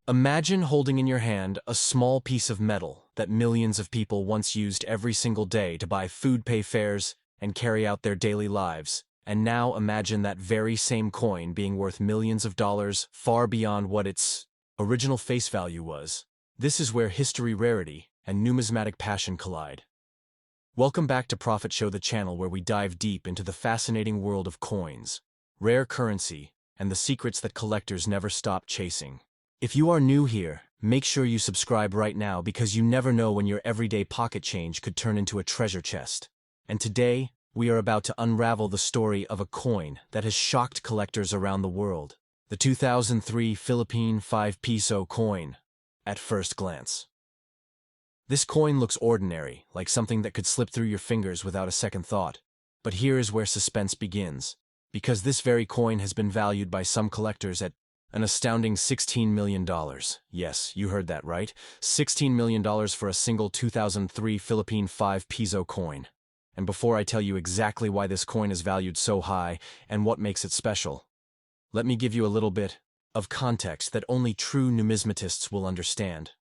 Imagine holding in your hand a small piece of metal that millions of people once used every single day to buy food, pay fares, and carry out their daily lives. And now imagine that very same coin being worth millions of dollars, far beyond what its original face value was. This is where history, rarity, and numismatic passion collide. Welcome back to Profit Show, the channel where we dive deep into the fascinating world of coins, rare currency, and the secrets that collectors never stop chasing. If you are new here, make sure you subscribe right now because you never know when your everyday pocket change could turn into a treasure chest. And today, we are about to unravel the story of a coin that has shocked collectors around the world. The 2003 Philippine 5 Piso coin. At first glance, this coin looks ordinary, like something that could slip through your fingers without a second thought. But here is where suspense begins, because this very coin has been valued by some collectors at an astounding $16 million. Yes, you heard that right. $16 million for a single 2003 Philippine 5 Piso coin. And before I tell you exactly why this coin is valued so high and what makes it special, let me give you a little bit of context that only true numismatists will understand.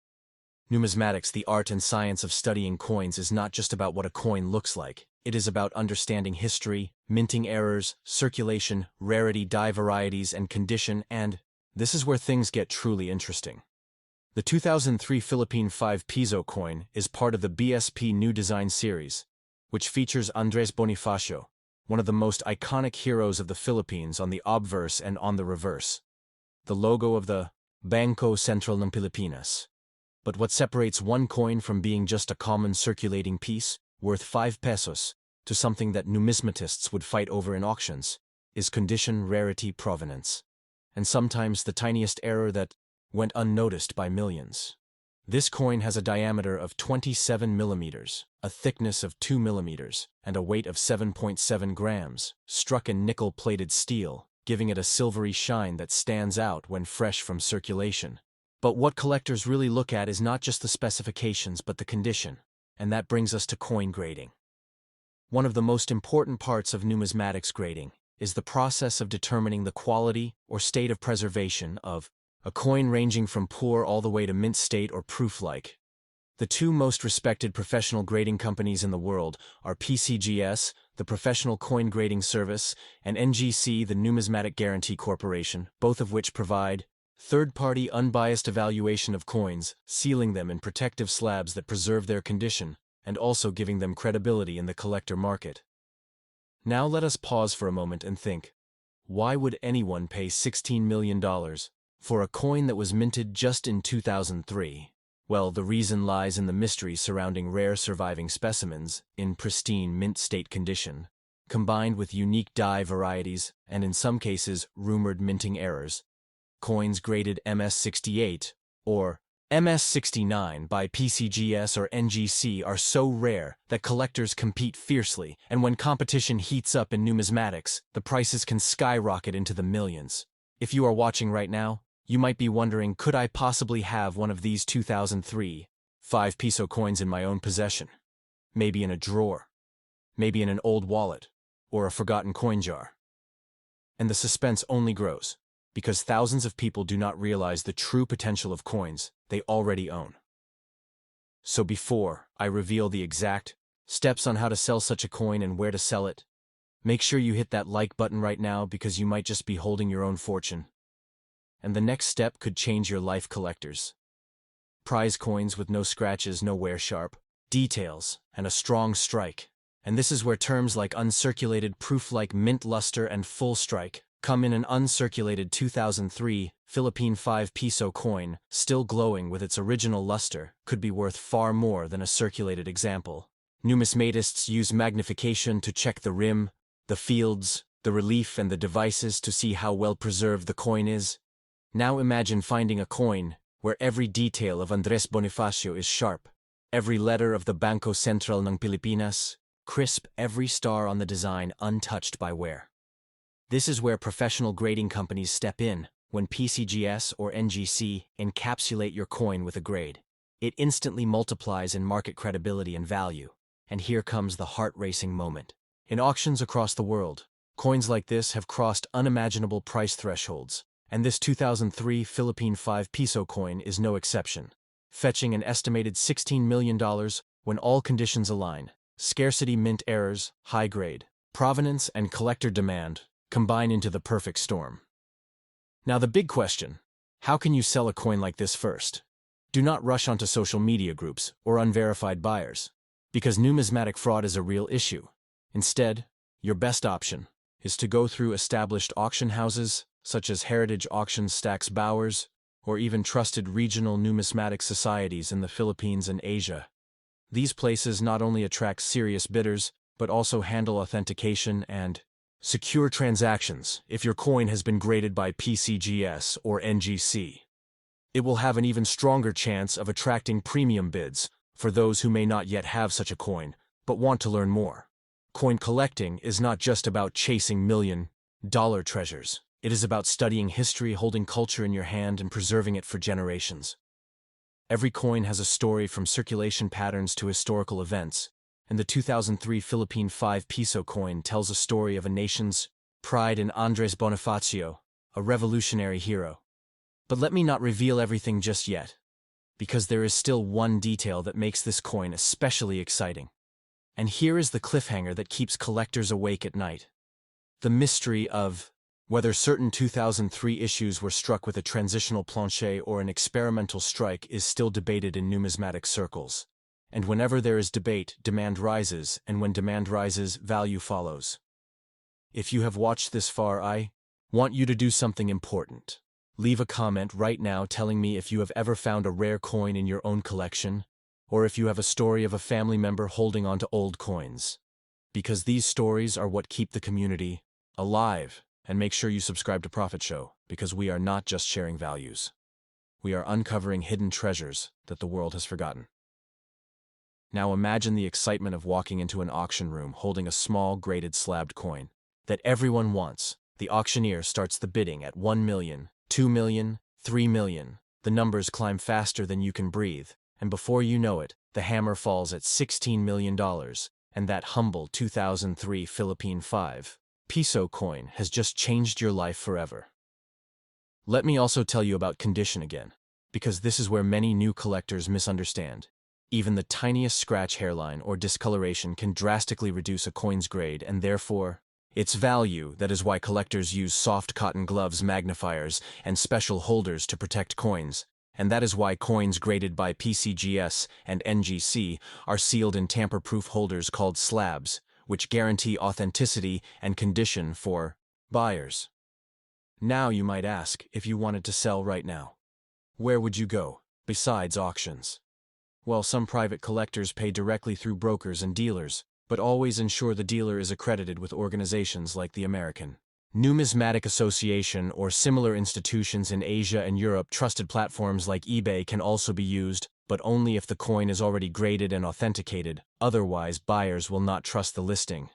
Numismatics, the art and science of studying coins, is not just about what a coin looks like. It is about understanding history, minting errors, circulation, rarity, die varieties, and condition, and this is where things get truly interesting. The 2003 Philippine 5 Piso coin is part of the BSP New Design series, which features Andres Bonifacio, one of the most iconic heroes of the Philippines, on the obverse and on the reverse, the logo of the Bangko Sentral ng Pilipinas. But what separates one coin from being just a common circulating piece, worth 5 pesos, to something that numismatists would fight over in auctions, is condition, rarity, provenance, and sometimes the tiniest error that went unnoticed by millions. This coin has a diameter of 27 millimeters, a thickness of 2 millimeters, and a weight of 7.7 grams, struck in nickel-plated steel, giving it a silvery shine that stands out when fresh from circulation. But what collectors really look at is not just the specifications but the condition, and that brings us to coin grading. One of the most important parts of numismatics grading is the process of determining the quality or state of preservation of a coin, ranging from poor all the way to mint state or proof-like. The two most respected professional grading companies in the world are PCGS, the Professional Coin Grading Service, and NGC, the Numismatic Guarantee Corporation, both of which provide third-party unbiased evaluation of coins, sealing them in protective slabs that preserve their condition, and also giving them credibility in the collector market. Now let us pause for a moment and think, why would anyone pay $16 million for a coin that was minted just in 2003? Well, the reason lies in the mystery surrounding rare surviving specimens in pristine mint state condition, combined with unique die varieties and in some cases rumored minting errors. Coins graded MS68 or MS69 by PCGS or NGC are so rare that collectors compete fiercely, and when competition heats up in numismatics, the prices can skyrocket into the millions. If you are watching right now, you might be wondering, could I possibly have one of these 2003 5 Piso coins in my own possession? Maybe in a drawer, maybe in an old wallet, or a forgotten coin jar. And the suspense only grows, because thousands of people do not realize the true potential of coins they already own. So before I reveal the exact steps on how to sell such a coin and where to sell it, make sure you hit that like button right now, because you might just be holding your own fortune. And the next step could change your life, collectors. Prize coins with no scratches, no wear, sharp details, and a strong strike. And this is where terms like uncirculated, proof-like, mint luster, and full strike come in. An uncirculated 2003 Philippine 5 Piso coin, still glowing with its original luster, could be worth far more than a circulated example. Numismatists use magnification to check the rim, the fields, the relief, and the devices to see how well preserved the coin is. Now imagine finding a coin where every detail of Andres Bonifacio is sharp, every letter of the Bangko Sentral ng Pilipinas crisp, every star on the design untouched by wear. This is where professional grading companies step in. When PCGS or NGC encapsulate your coin with a grade, it instantly multiplies in market credibility and value. And here comes the heart-racing moment. In auctions across the world, coins like this have crossed unimaginable price thresholds, And this 2003 Philippine 5 Piso coin is no exception, fetching an estimated $16 million when all conditions align. Scarcity, mint errors, high grade, provenance, and collector demand combine into the perfect storm. Now the big question, how can you sell a coin like this first? Do not rush onto social media groups or unverified buyers, because numismatic fraud is a real issue. Instead, your best option is to go through established auction houses such as Heritage Auctions, Stacks Bowers, or even trusted regional numismatic societies in the Philippines and Asia. These places not only attract serious bidders, but also handle authentication and secure transactions if your coin has been graded by PCGS or NGC. It will have an even stronger chance of attracting premium bids for those who may not yet have such a coin, but want to learn more. Coin collecting is not just about chasing million-dollar treasures. It is about studying history, holding culture in your hand, and preserving it for generations. Every coin has a story, from circulation patterns to historical events, and the 2003 Philippine 5 Piso coin tells a story of a nation's pride in Andres Bonifacio, a revolutionary hero. But let me not reveal everything just yet, because there is still one detail that makes this coin especially exciting. And here is the cliffhanger that keeps collectors awake at night. The mystery of whether certain 2003 issues were struck with a transitional planche or an experimental strike is still debated in numismatic circles. And whenever there is debate, demand rises, and when demand rises, value follows. If you have watched this far, I want you to do something important. Leave a comment right now telling me if you have ever found a rare coin in your own collection, or if you have a story of a family member holding on to old coins. Because these stories are what keep the community alive. And make sure you subscribe to Profit Show, because we are not just sharing values. We are uncovering hidden treasures that the world has forgotten. Now imagine the excitement of walking into an auction room holding a small graded slabbed coin that everyone wants. The auctioneer starts the bidding at 1 million, 2 million, 3 million. The numbers climb faster than you can breathe, and before you know it, the hammer falls at $16 million, and that humble 2003 Philippine 5 Piso coin has just changed your life forever. Let me also tell you about condition again, because this is where many new collectors misunderstand. Even the tiniest scratch, hairline, or discoloration can drastically reduce a coin's grade and therefore its value. That is why collectors use soft cotton gloves, magnifiers, and special holders to protect coins. And that is why coins graded by PCGS and NGC are sealed in tamper-proof holders called slabs, which guarantee authenticity and condition for buyers. Now you might ask, if you wanted to sell right now, where would you go, besides auctions? Well, some private collectors pay directly through brokers and dealers, but always ensure the dealer is accredited with organizations like the American Numismatic Association or similar institutions in Asia and Europe. Trusted platforms like eBay can also be used, but only if the coin is already graded and authenticated. Otherwise, buyers will not trust the listing.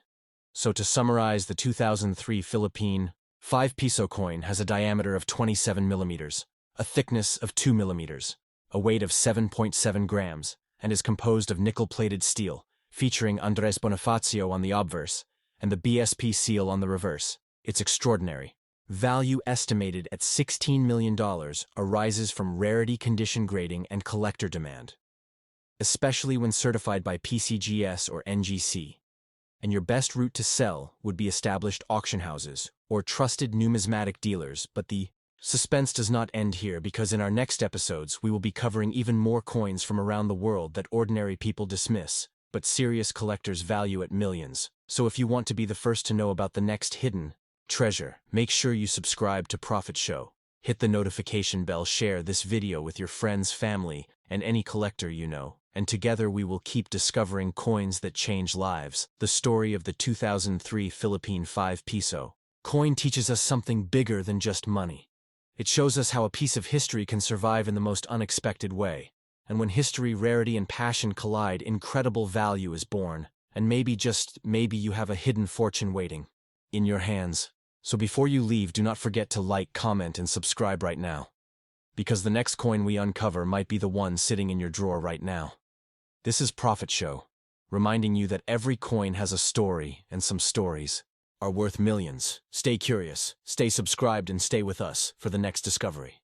So to summarize, the 2003 Philippine 5 Piso coin has a diameter of 27 millimeters, a thickness of 2 millimeters, a weight of 7.7 grams, and is composed of nickel-plated steel, featuring Andres Bonifacio on the obverse and the BSP seal on the reverse. Its extraordinary value, estimated at $16 million, arises from rarity, condition grading, and collector demand, especially when certified by PCGS or NGC. And your best route to sell would be established auction houses or trusted numismatic dealers. But the suspense does not end here, because in our next episodes we will be covering even more coins from around the world that ordinary people dismiss, but serious collectors value at millions. So if you want to be the first to know about the next hidden treasure, make sure you subscribe to Profit Show, hit the notification bell, share this video with your friends, family, and any collector you know, and together we will keep discovering coins that change lives. The story of the 2003 Philippine 5 Piso coin teaches us something bigger than just money. It shows us how a piece of history can survive in the most unexpected way. And when history, rarity, and passion collide, incredible value is born. And maybe, just maybe, you have a hidden fortune waiting in your hands. So before you leave, do not forget to like, comment, and subscribe right now, because the next coin we uncover might be the one sitting in your drawer right now. This is Profit Show, reminding you that every coin has a story, and some stories are worth millions. Stay curious, stay subscribed, and stay with us for the next discovery.